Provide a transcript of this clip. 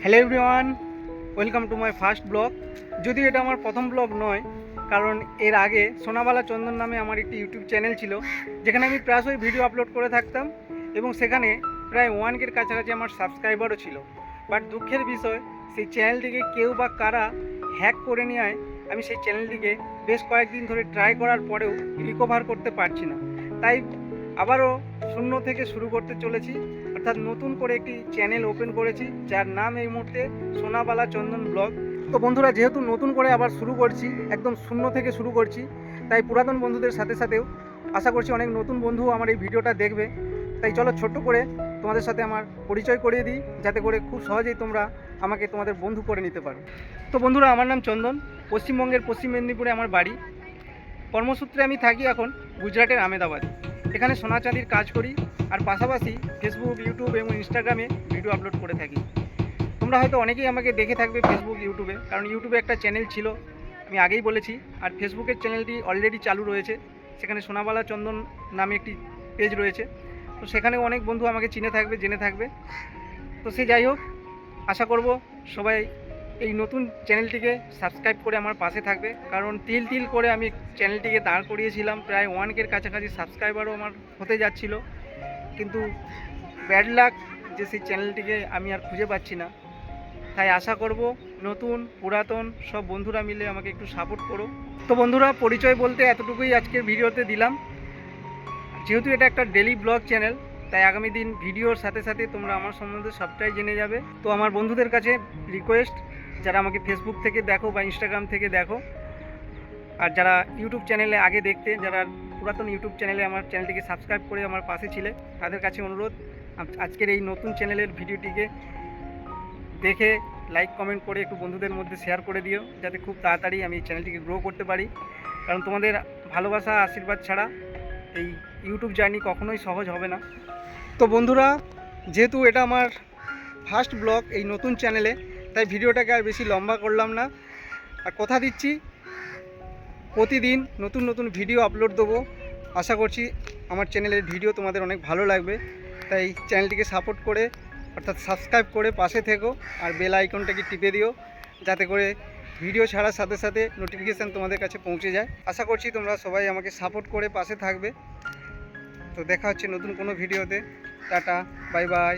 Hello everyone, welcome to my first blog. যদিও এটা আমার প্রথম ব্লগ নয়, কারণ এর আগে সোনাবালা চন্দন নামে আমার একটি ইউটিউব চ্যানেল ছিল, যেখানে আমি প্রায়শই ভিডিও আপলোড করে থাকতাম এবং সেখানে প্রায় 1K কাছাকাছি আমার সাবস্ক্রাইবারও ছিল। বাট দুঃখের বিষয়, সেই চ্যানেলটিকে কেউ বা কারা হ্যাক করে নেওয়ায় আমি সেই চ্যানেলটিকে বেশ কয়েকদিন ধরে ট্রাই করার পরেও রিকভার করতে পারছি না। তাই আবারও শূন্য থেকে শুরু করতে চলেছি, অর্থাৎ নতুন করে একটি চ্যানেল ওপেন করেছি, যার নাম এই মুহূর্তে সোনাবালা চন্দন ব্লগ। তো বন্ধুরা, যেহেতু নতুন করে আবার শুরু করছি, একদম শূন্য থেকে শুরু করছি, তাই পুরাতন বন্ধুদের সাথে সাথেও আশা করছি অনেক নতুন বন্ধু আমার এই ভিডিওটা দেখবে। তাই চলো ছোট্ট করে তোমাদের সাথে আমার পরিচয় করিয়ে দিই, যাতে করে খুব সহজেই তোমরা আমাকে তোমাদের বন্ধু করে নিতে পারো। তো বন্ধুরা, আমার নাম চন্দন, পশ্চিমবঙ্গের পশ্চিম মেদিনীপুরে আমার বাড়ি। কর্মসূত্রে আমি থাকি এখন গুজরাটের আহমেদাবাদে। এখানে সোনা চাঁদির কাজ করি, আর পাশাপাশি ফেসবুক, ইউটিউব এবং ইনস্টাগ্রামে ভিডিও আপলোড করে থাকি। তোমরা হয়তো অনেকেই আমাকে দেখে থাকবে ফেসবুক, ইউটিউবে, কারণ ইউটিউবে একটা চ্যানেল ছিল, আমি আগেই বলেছি, আর ফেসবুকের চ্যানেলটি অলরেডি চালু রয়েছে। সেখানে সোনাবালা চন্দন নামে একটি পেজ রয়েছে, তো সেখানেও অনেক বন্ধু আমাকে চিনে থাকবে, জেনে থাকবে। তো সে যাই হোক, আশা করব সবাই এই নতুন চ্যানেলটিকে সাবস্ক্রাইব করে আমার পাশে থাকবে, কারণ তিল তিল করে আমি চ্যানেলটিকে দাঁড় করিয়েছিলাম, প্রায় 1K কাছাকাছি সাবস্ক্রাইবারও আমার হতে যাচ্ছিল, কিন্তু ব্যাড লাক যে সেই চ্যানেলটিকে আমি আর খুঁজে পাচ্ছি না। তাই আশা করব নতুন পুরাতন সব বন্ধুরা মিলে আমাকে একটু সাপোর্ট করো। তো বন্ধুরা, পরিচয় বলতে এতটুকুই আজকের ভিডিওতে দিলাম। যেহেতু এটা একটা ডেলি ব্লগ চ্যানেল, তাই আগামী দিন ভিডিওর সাথে সাথে তোমরা আমার সম্বন্ধে সবটাই জেনে যাবে। তো আমার বন্ধুদের কাছে রিকোয়েস্ট, যারা আমাকে ফেসবুক থেকে দেখো বা ইনস্টাগ্রাম থেকে দেখো, আর যারা ইউটিউব চ্যানেলে আগে দেখতে, যারা পুরাতন ইউটিউব চ্যানেলে আমার চ্যানেলটিকে সাবস্ক্রাইব করে আমার পাশে ছিলে, তাদের কাছে অনুরোধ, আজকের এই নতুন চ্যানেলের ভিডিওটিকে দেখে লাইক কমেন্ট করে একটু বন্ধুদের মধ্যে শেয়ার করে দিও, যাতে খুব তাড়াতাড়ি আমি এই চ্যানেলটিকে গ্রো করতে পারি। কারণ তোমাদের ভালোবাসা, আশীর্বাদ ছাড়া এই ইউটিউব জার্নি কখনোই সহজ হবে না। তো বন্ধুরা, যেহেতু এটা আমার ফার্স্ট ব্লগ এই নতুন চ্যানেলে, তাই ভিডিওটাকে আর বেশি লম্বা করলাম না। আর কথা দিচ্ছি, প্রতিদিন নতুন নতুন ভিডিও আপলোড দেবো। আশা করছি আমার চ্যানেলের ভিডিও তোমাদের অনেক ভালো লাগবে, তাই চ্যানেলটিকে সাপোর্ট করে, অর্থাৎ সাবস্ক্রাইব করে পাশে থেকো, আর বেল আইকনটাকে টিপে দিও, যাতে করে ভিডিও ছাড়ার সাথে সাথে নোটিফিকেশান তোমাদের কাছে পৌঁছে যায়। আশা করছি তোমরা সবাই আমাকে সাপোর্ট করে পাশে থাকবে। তো দেখা হচ্ছে নতুন কোনো ভিডিওতে। Tata, bye bye.